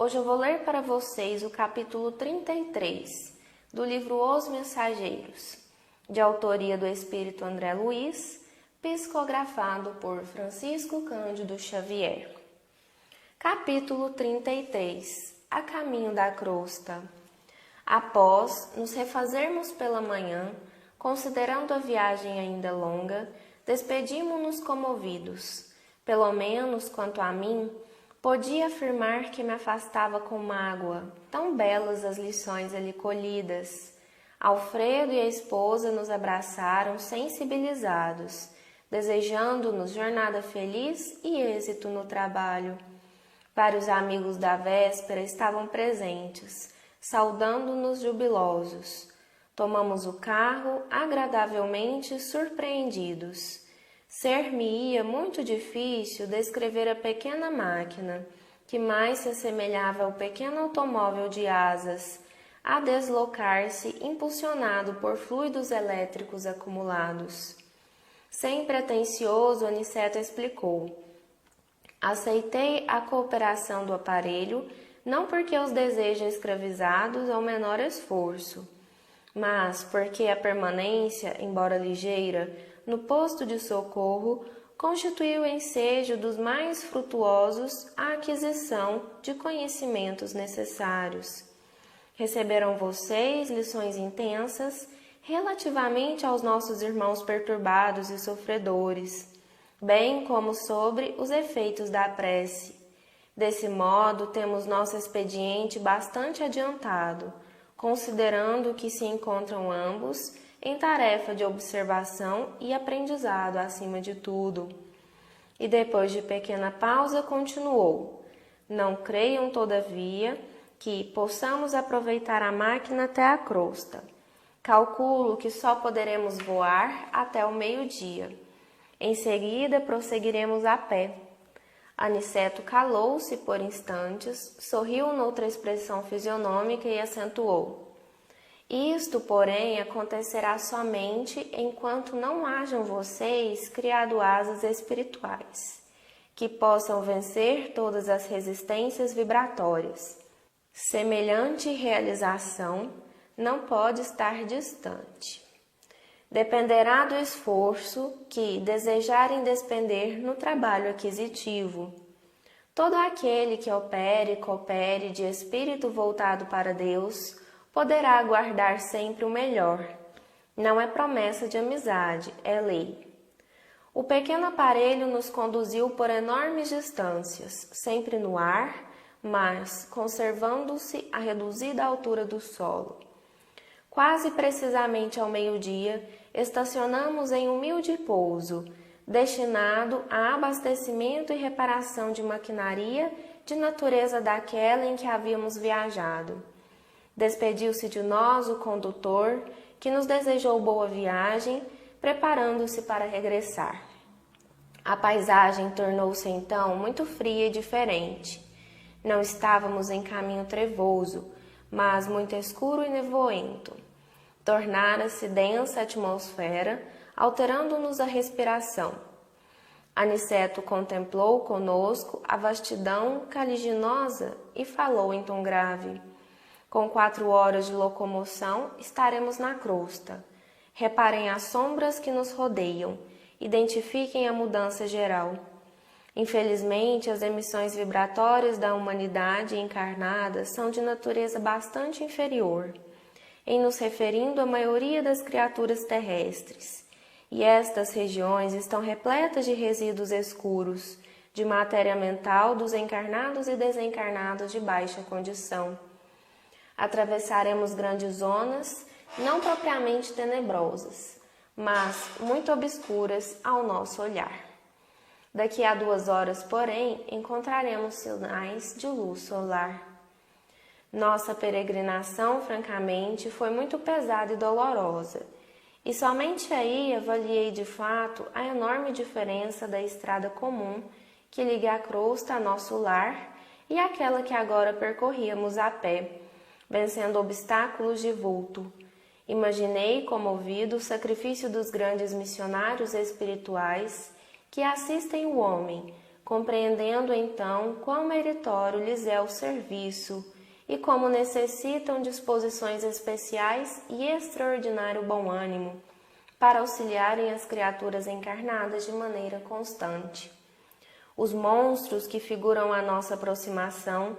Hoje eu vou ler para vocês o capítulo 33 do livro Os Mensageiros, de autoria do Espírito André Luiz, psicografado por Francisco Cândido Xavier. Capítulo 33 A caminho da crosta. Após nos refazermos pela manhã, considerando a viagem ainda longa, despedimo-nos comovidos. Pelo menos quanto a mim, podia afirmar que me afastava com mágoa, tão belas as lições ali colhidas. Alfredo e a esposa nos abraçaram sensibilizados, desejando-nos jornada feliz e êxito no trabalho. Vários amigos da véspera estavam presentes, saudando-nos jubilosos. Tomamos o carro, agradavelmente surpreendidos. Ser-me-ia muito difícil descrever a pequena máquina, que mais se assemelhava ao pequeno automóvel de asas, a deslocar-se impulsionado por fluidos elétricos acumulados. Sem pretensioso, Aniceto explicou. Aceitei a cooperação do aparelho, não porque os deseja escravizados ao menor esforço, mas porque a permanência, embora ligeira, no posto de socorro, constitui o ensejo dos mais frutuosos à aquisição de conhecimentos necessários. Receberam vocês lições intensas relativamente aos nossos irmãos perturbados e sofredores, bem como sobre os efeitos da prece. Desse modo, temos nosso expediente bastante adiantado, considerando que se encontram ambos em tarefa de observação e aprendizado acima de tudo. E depois de pequena pausa continuou. Não creiam, todavia, que possamos aproveitar a máquina até a crosta. Calculo que só poderemos voar até o meio-dia. Em seguida, prosseguiremos a pé. Aniceto calou-se por instantes, sorriu noutra expressão fisionômica e acentuou. Isto, porém, acontecerá somente enquanto não hajam vocês criado asas espirituais, que possam vencer todas as resistências vibratórias. Semelhante realização não pode estar distante. Dependerá do esforço que desejarem despender no trabalho aquisitivo. Todo aquele que opere e coopere de espírito voltado para Deus poderá aguardar sempre o melhor. Não é promessa de amizade, é lei. O pequeno aparelho nos conduziu por enormes distâncias, sempre no ar, mas conservando-se a reduzida altura do solo. Quase precisamente ao meio-dia, estacionamos em humilde pouso, destinado a abastecimento e reparação de maquinaria de natureza daquela em que havíamos viajado. Despediu-se de nós o condutor, que nos desejou boa viagem, preparando-se para regressar. A paisagem tornou-se então muito fria e diferente. Não estávamos em caminho trevoso, mas muito escuro e nevoento. Tornara-se densa a atmosfera, alterando-nos a respiração. Aniceto contemplou conosco a vastidão caliginosa e falou em tom grave. Com 4 horas de locomoção, estaremos na crosta. Reparem as sombras que nos rodeiam. Identifiquem a mudança geral. Infelizmente, as emissões vibratórias da humanidade encarnada são de natureza bastante inferior, em nos referindo à maioria das criaturas terrestres. E estas regiões estão repletas de resíduos escuros, de matéria mental dos encarnados e desencarnados de baixa condição. Atravessaremos grandes zonas, não propriamente tenebrosas, mas muito obscuras ao nosso olhar. Daqui a 2 horas, porém, encontraremos sinais de luz solar. Nossa peregrinação, francamente, foi muito pesada e dolorosa, e somente aí avaliei de fato a enorme diferença da estrada comum que liga a crosta a nosso lar e aquela que agora percorríamos a pé, vencendo obstáculos de vulto. Imaginei, comovido, o sacrifício dos grandes missionários espirituais que assistem o homem, compreendendo então quão meritório lhes é o serviço e como necessitam disposições especiais e extraordinário bom ânimo para auxiliarem as criaturas encarnadas de maneira constante. Os monstros que figuram a nossa aproximação,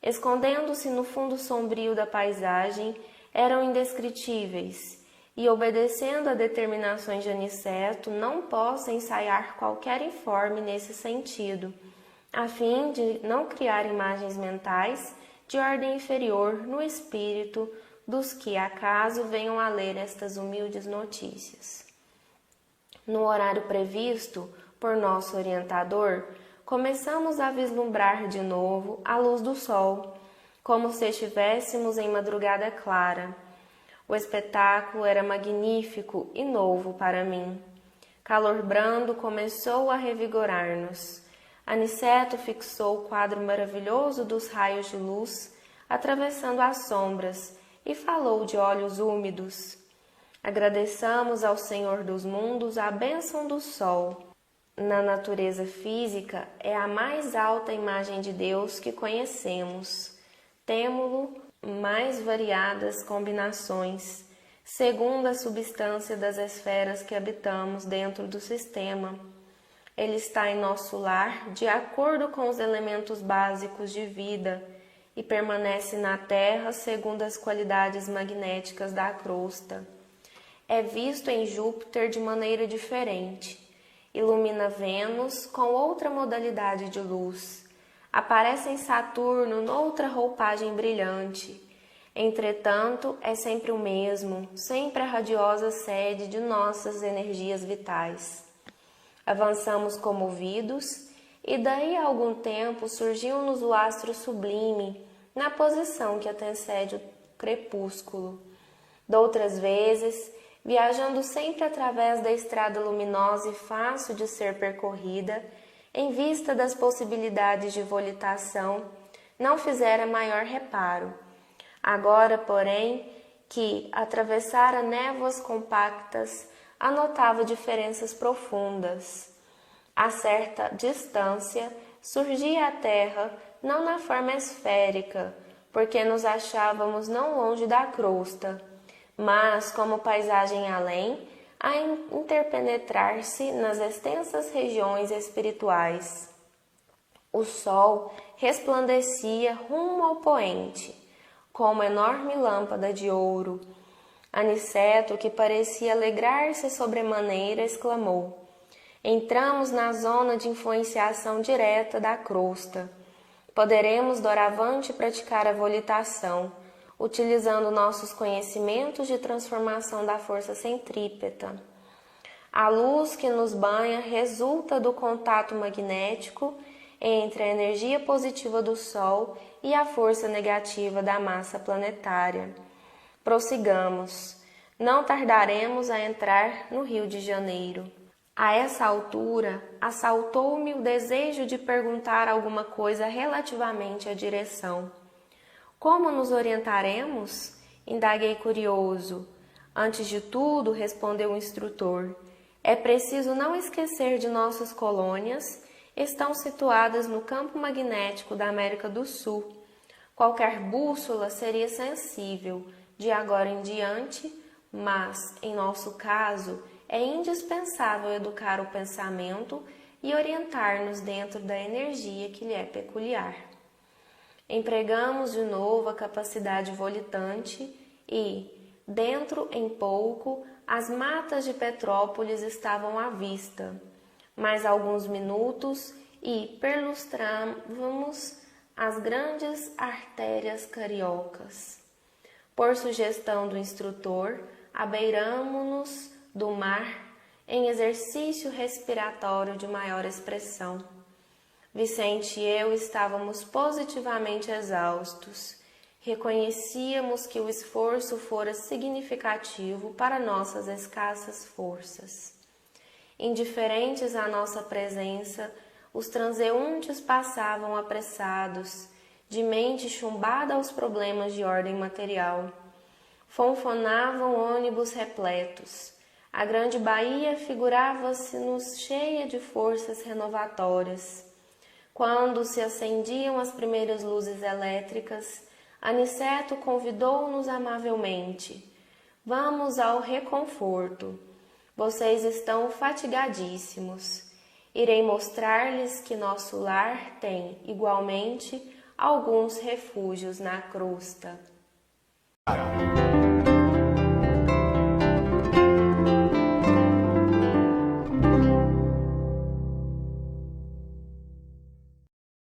escondendo-se no fundo sombrio da paisagem, eram indescritíveis, e obedecendo a determinações de Aniceto, não posso ensaiar qualquer informe nesse sentido, a fim de não criar imagens mentais de ordem inferior no espírito dos que acaso venham a ler estas humildes notícias. No horário previsto por nosso orientador, começamos a vislumbrar de novo a luz do sol, como se estivéssemos em madrugada clara. O espetáculo era magnífico e novo para mim. Calor brando começou a revigorar-nos. Aniceto fixou o quadro maravilhoso dos raios de luz, atravessando as sombras, e falou de olhos úmidos. Agradeçamos ao Senhor dos mundos a bênção do sol. Na natureza física é a mais alta imagem de Deus que conhecemos. Temo-lo mais variadas combinações, segundo a substância das esferas que habitamos dentro do sistema. Ele está em nosso lar de acordo com os elementos básicos de vida e permanece na Terra segundo as qualidades magnéticas da crosta. É visto em Júpiter de maneira diferente. Ilumina Vênus com outra modalidade de luz. Aparece em Saturno noutra roupagem brilhante. Entretanto, é sempre o mesmo, sempre a radiosa sede de nossas energias vitais. Avançamos comovidos, e daí a algum tempo surgiu-nos o astro sublime, na posição que antecede o crepúsculo. Doutras vezes, viajando sempre através da estrada luminosa e fácil de ser percorrida, em vista das possibilidades de volitação, não fizera maior reparo. Agora, porém, que atravessara névoas compactas, anotava diferenças profundas. A certa distância, surgia a Terra não na forma esférica, porque nos achávamos não longe da crosta, mas como paisagem além, a interpenetrar-se nas extensas regiões espirituais. O sol resplandecia rumo ao poente, como enorme lâmpada de ouro. Aniceto, que parecia alegrar-se sobremaneira, exclamou: entramos na zona de influenciação direta da crosta. Poderemos doravante praticar a volitação, utilizando nossos conhecimentos de transformação da força centrípeta. A luz que nos banha resulta do contato magnético entre a energia positiva do Sol e a força negativa da massa planetária. Prossigamos. Não tardaremos a entrar no Rio de Janeiro. A essa altura, assaltou-me o desejo de perguntar alguma coisa relativamente à direção. Como nos orientaremos? Indaguei curioso. Antes de tudo, respondeu o instrutor, é preciso não esquecer de nossas colônias, estão situadas no campo magnético da América do Sul. Qualquer bússola seria sensível, de agora em diante, mas, em nosso caso, é indispensável educar o pensamento e orientar-nos dentro da energia que lhe é peculiar. Empregamos de novo a capacidade volitante e, dentro em pouco, as matas de Petrópolis estavam à vista. Mais alguns minutos e perlustrávamos as grandes artérias cariocas. Por sugestão do instrutor, abeiramo-nos do mar em exercício respiratório de maior expressão. Vicente e eu estávamos positivamente exaustos. Reconhecíamos que o esforço fora significativo para nossas escassas forças. Indiferentes à nossa presença, os transeuntes passavam apressados, de mente chumbada aos problemas de ordem material. Fonfonavam ônibus repletos. A grande Bahia figurava-se-nos cheia de forças renovatórias. Quando se acendiam as primeiras luzes elétricas, Aniceto convidou-nos amavelmente. Vamos ao reconforto. Vocês estão fatigadíssimos. Irei mostrar-lhes que nosso lar tem, igualmente, alguns refúgios na crosta.